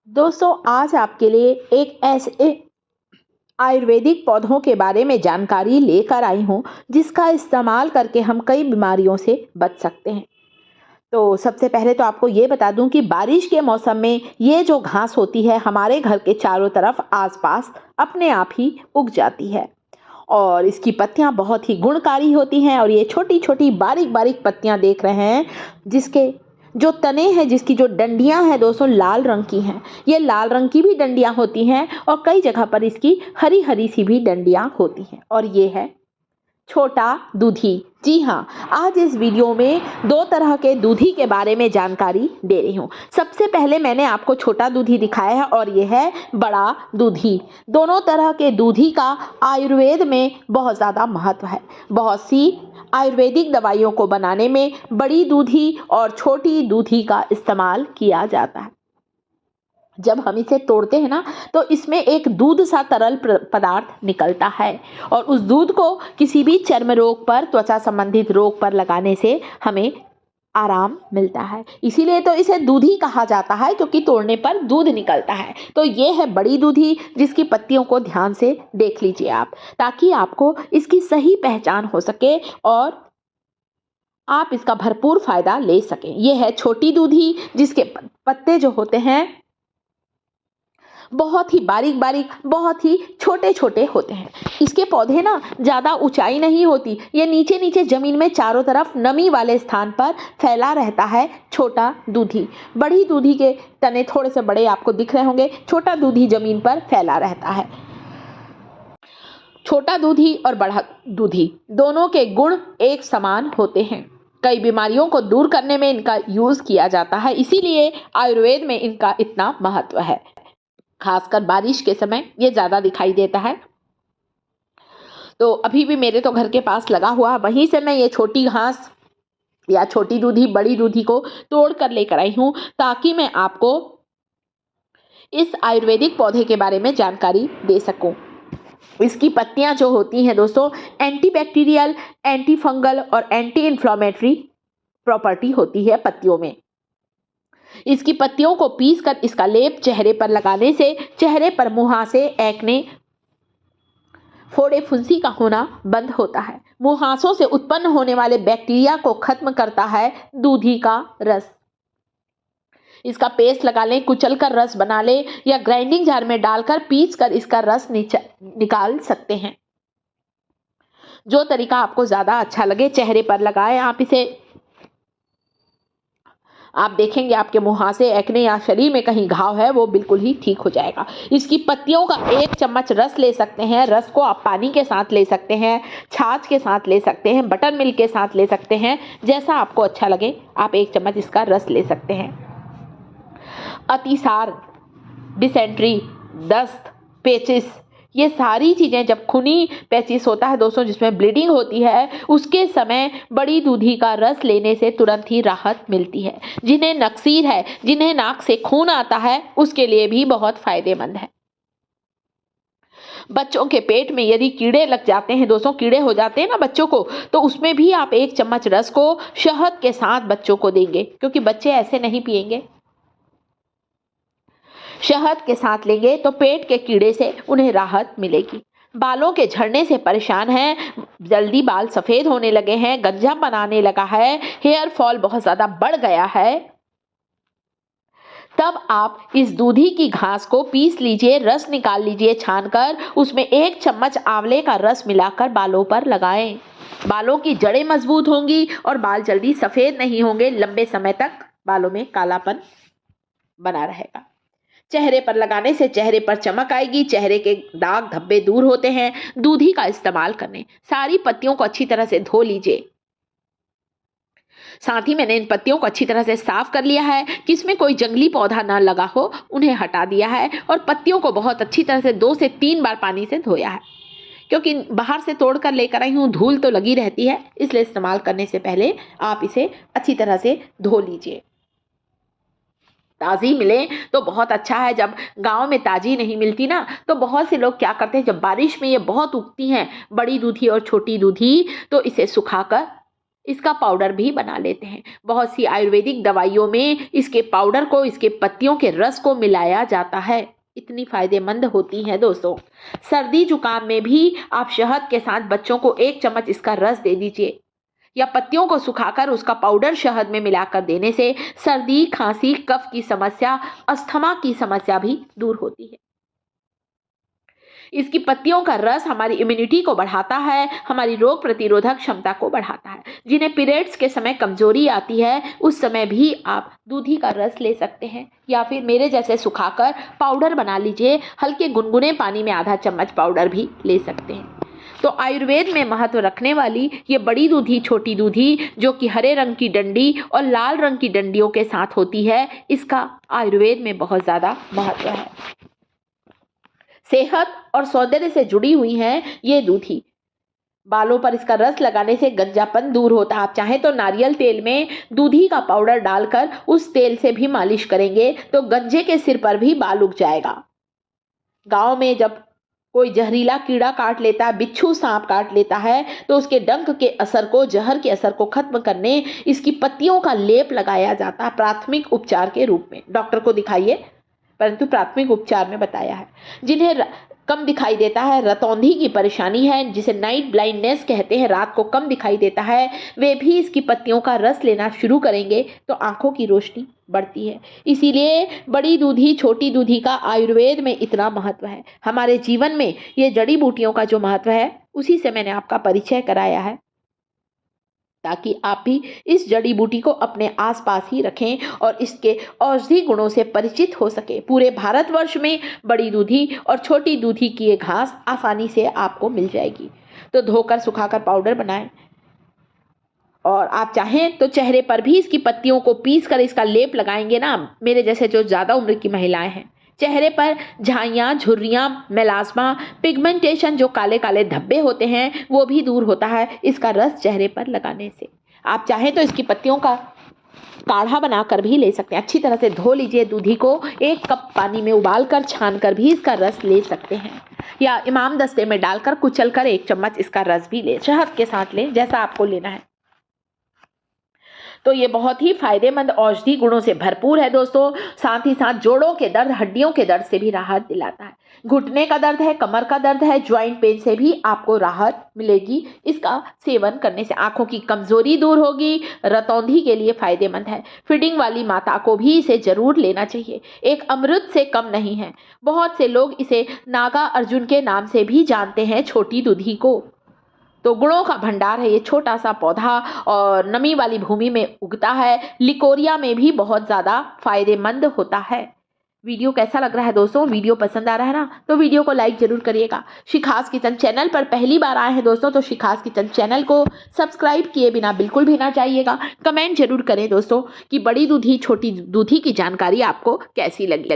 दोस्तों आज आपके लिए एक ऐसे आयुर्वेदिक पौधों के बारे में जानकारी लेकर आई हूँ जिसका इस्तेमाल करके हम कई बीमारियों से बच सकते हैं। तो सबसे पहले तो आपको ये बता दूं कि बारिश के मौसम में ये जो घास होती है हमारे घर के चारों तरफ आसपास अपने आप ही उग जाती है और इसकी पत्तियां बहुत ही गुणकारी होती हैं और ये छोटी छोटी बारीक बारीक पत्तियां देख रहे हैं जिसके जो तने हैं जिसकी जो डंडियां हैं दोस्तों लाल रंग की हैं। ये लाल रंग की भी डंडियां होती हैं और कई जगह पर इसकी हरी हरी सी भी डंडियां होती हैं और ये है छोटा दूधी। जी हाँ, आज इस वीडियो में दो तरह के दूधी के बारे में जानकारी दे रही हूँ। सबसे पहले मैंने आपको छोटा दूधी दिखाया है और ये है बड़ा दूधी। दोनों तरह के दूधी का आयुर्वेद में बहुत ज़्यादा महत्व है। बहुत सी आयुर्वेदिक दवाइयों को बनाने में बड़ी दूधी और छोटी दूधी का इस्तेमाल किया जाता है। जब हम इसे तोड़ते हैं ना तो इसमें एक दूध सा तरल पदार्थ निकलता है और उस दूध को किसी भी चर्म रोग पर, त्वचा संबंधित रोग पर लगाने से हमें आराम मिलता है। इसीलिए तो इसे दूधी कहा जाता है क्योंकि तोड़ने पर दूध निकलता है। तो ये है बड़ी दूधी जिसकी पत्तियों को ध्यान से देख लीजिए आप, ताकि आपको इसकी सही पहचान हो सके और आप इसका भरपूर फायदा ले सकें। ये है छोटी दूधी जिसके पत्ते जो होते हैं बहुत ही बारीक बारीक, बहुत ही छोटे छोटे होते हैं। इसके पौधे ना ज़्यादा ऊंचाई नहीं होती, ये नीचे नीचे ज़मीन में चारों तरफ नमी वाले स्थान पर फैला रहता है छोटा दूधी। बड़ी दूधी के तने थोड़े से बड़े आपको दिख रहे होंगे, छोटा दूधी ज़मीन पर फैला रहता है। छोटा दूधी और बड़ा दूधी दोनों के गुण एक समान होते हैं। कई बीमारियों को दूर करने में इनका यूज़ किया जाता है, इसीलिए आयुर्वेद में इनका इतना महत्व है। खासकर बारिश के समय ये ज़्यादा दिखाई देता है। तो अभी भी मेरे तो घर के पास लगा हुआ, वहीं से मैं ये छोटी घास या छोटी दूधी बड़ी दूधी को तोड़ कर लेकर आई हूँ ताकि मैं आपको इस आयुर्वेदिक पौधे के बारे में जानकारी दे सकूं। इसकी पत्तियां जो होती हैं दोस्तों एंटीबैक्टीरियल, एंटी फंगल और एंटी इन्फ्लामेटरी प्रॉपर्टी होती है पत्तियों में। इसकी पत्तियों को पीसकर इसका लेप चेहरे पर लगाने से चेहरे पर मुहासे, एक्ने, फोड़े, फुंसी का होना बंद होता है। मुहासों से उत्पन्न होने वाले बैक्टीरिया को खत्म करता है दूधी का रस। इसका पेस्ट लगा लें, कुचल कर रस बना लें या ग्राइंडिंग जार में डालकर पीस कर इसका रस निकाल सकते हैं। जो तरीका आपको ज़्यादा अच्छा लगे चेहरे पर लगाएं आप इसे। आप देखेंगे आपके मुहासे, एक्ने या शरीर में कहीं घाव है वो बिल्कुल ही ठीक हो जाएगा। इसकी पत्तियों का 1 चम्मच रस ले सकते हैं। रस को आप पानी के साथ ले सकते हैं, छाछ के साथ ले सकते हैं, बटर मिल्क के साथ ले सकते हैं, जैसा आपको अच्छा लगे आप 1 चम्मच इसका रस ले सकते हैं। अतिसार, डिसेंट्री, दस्त, पेचिस, ये सारी चीज़ें जब खूनी पेचिस होता है दोस्तों जिसमें ब्लीडिंग होती है उसके समय बड़ी दूधी का रस लेने से तुरंत ही राहत मिलती है। जिन्हें नक्सीर है, जिन्हें नाक से खून आता है उसके लिए भी बहुत फायदेमंद है। बच्चों के पेट में यदि कीड़े लग जाते हैं दोस्तों, कीड़े हो जाते हैं ना बच्चों को, तो उसमें भी आप 1 चम्मच रस को शहद के साथ बच्चों को देंगे क्योंकि बच्चे ऐसे नहीं पिएंगे। शहद के साथ लेंगे तो पेट के कीड़े से उन्हें राहत मिलेगी। बालों के झड़ने से परेशान हैं, जल्दी बाल सफ़ेद होने लगे हैं, गंजापन आने लगा है, हेयर फॉल बहुत ज़्यादा बढ़ गया है, तब आप इस दूधी की घास को पीस लीजिए, रस निकाल लीजिए छानकर, उसमें 1 चम्मच आंवले का रस मिलाकर बालों पर लगाएं। बालों की जड़ें मजबूत होंगी और बाल जल्दी सफ़ेद नहीं होंगे, लंबे समय तक बालों में कालापन बना रहेगा। चेहरे पर लगाने से चेहरे पर चमक आएगी, चेहरे के दाग धब्बे दूर होते हैं। दूधी का इस्तेमाल करने सारी पत्तियों को अच्छी तरह से धो लीजिए। साथ ही मैंने इन पत्तियों को अच्छी तरह से साफ कर लिया है कि इसमें कोई जंगली पौधा ना लगा हो, उन्हें हटा दिया है और पत्तियों को बहुत अच्छी तरह से 2 से 3 बार पानी से धोया है। क्योंकि बाहर से तोड़ कर लेकर आई हूँ, धूल तो लगी रहती है, इसलिए इस्तेमाल करने से पहले आप इसे अच्छी तरह से धो लीजिए। ताज़ी मिले तो बहुत अच्छा है। जब गांव में ताज़ी नहीं मिलती ना तो बहुत से लोग क्या करते हैं, जब बारिश में ये बहुत उगती हैं बड़ी दूधी और छोटी दूधी, तो इसे सुखाकर इसका पाउडर भी बना लेते हैं। बहुत सी आयुर्वेदिक दवाइयों में इसके पाउडर को, इसके पत्तियों के रस को मिलाया जाता है। इतनी फायदेमंद होती हैं दोस्तों। सर्दी जुकाम में भी आप शहद के साथ बच्चों को 1 चम्मच इसका रस दे दीजिए, या पत्तियों को सुखाकर उसका पाउडर शहद में मिलाकर देने से सर्दी, खांसी, कफ की समस्या, अस्थमा की समस्या भी दूर होती है। इसकी पत्तियों का रस हमारी इम्यूनिटी को बढ़ाता है, हमारी रोग प्रतिरोधक क्षमता को बढ़ाता है। जिन्हें पीरियड्स के समय कमजोरी आती है, उस समय भी आप दूधी का रस ले सकते हैं, या फिर मेरे जैसे सुखाकर पाउडर बना लीजिए। हल्के गुनगुने पानी में आधा चम्मच पाउडर भी ले सकते हैं। तो आयुर्वेद में महत्व रखने वाली ये बड़ी दूधी, छोटी दूधी, जो कि हरे रंग की डंडी और लाल रंग की डंडियों के साथ होती है, इसका आयुर्वेद में बहुत ज़्यादा महत्व है। सेहत और सौंदर्य से जुड़ी हुई है ये दूधी। बालों पर इसका रस लगाने से गंजापन दूर होता है। आप चाहें तो नारियल तेल में दूधी का पाउडर डालकर उस तेल से भी मालिश करेंगे तो गंजे के सिर पर भी बाल उग जाएगा। गांव में जब कोई जहरीला कीड़ा काट लेता है, बिच्छू सांप काट लेता है, तो उसके डंक के असर को, जहर के असर को खत्म करने इसकी पत्तियों का लेप लगाया जाता है प्राथमिक उपचार के रूप में। डॉक्टर को दिखाइए, परंतु प्राथमिक उपचार में बताया है। जिन्हें कम दिखाई देता है, रतौंधी की परेशानी है, जिसे नाइट ब्लाइंडनेस कहते हैं, रात को कम दिखाई देता है, वे भी इसकी पत्तियों का रस लेना शुरू करेंगे तो आंखों की रोशनी बढ़ती है। इसीलिए बड़ी दूधी, छोटी दूधी का आयुर्वेद में इतना महत्व है। हमारे जीवन में ये जड़ी बूटियों का जो महत्व है, उसी से मैंने आपका परिचय कराया है, ताकि आप भी इस जड़ी बूटी को अपने आसपास ही रखें और इसके औषधि गुणों से परिचित हो सके। पूरे भारतवर्ष में बड़ी दूधी और छोटी दूधी की ये घास आसानी से आपको मिल जाएगी। तो धोकर सुखाकर पाउडर बनाएं, और आप चाहें तो चेहरे पर भी इसकी पत्तियों को पीस कर इसका लेप लगाएंगे ना, मेरे जैसे जो ज़्यादा उम्र की महिलाएं हैं, चेहरे पर झाइयाँ, झुर्रियाँ, मेलास्मा, पिगमेंटेशन, जो काले काले धब्बे होते हैं, वो भी दूर होता है इसका रस चेहरे पर लगाने से। आप चाहें तो इसकी पत्तियों का काढ़ा बनाकर भी ले सकते हैं। अच्छी तरह से धो लीजिए दूधी को, 1 कप पानी में उबालकर छानकर भी इसका रस ले सकते हैं, या इमाम दस्ते में डालकर कुचलकर 1 चम्मच इसका रस भी ले, शहद के साथ लें, जैसा आपको लेना है। तो ये बहुत ही फायदेमंद औषधि गुणों से भरपूर है दोस्तों। साथ ही साथ जोड़ों के दर्द, हड्डियों के दर्द से भी राहत दिलाता है। घुटने का दर्द है, कमर का दर्द है, ज्वाइंट पेन से भी आपको राहत मिलेगी इसका सेवन करने से। आंखों की कमजोरी दूर होगी, रतौंधी के लिए फायदेमंद है। फीडिंग वाली माता को भी इसे जरूर लेना चाहिए, एक अमृत से कम नहीं है। बहुत से लोग इसे नागा अर्जुन के नाम से भी जानते हैं, छोटी दूधी को। तो गुणों का भंडार है ये छोटा सा पौधा, और नमी वाली भूमि में उगता है, लिकोरिया में भी बहुत ज़्यादा फायदेमंद होता है। वीडियो कैसा लग रहा है दोस्तों? वीडियो पसंद आ रहा है ना, तो वीडियो को लाइक जरूर करिएगा। शिखास किचन चैनल पर पहली बार आए हैं दोस्तों, तो शिखास किचन चैनल को सब्सक्राइब किए बिना बिल्कुल भी ना जाइएगा। कमेंट जरूर करें दोस्तों कि बड़ी दूधी, छोटी दूधी की जानकारी आपको कैसी लगी।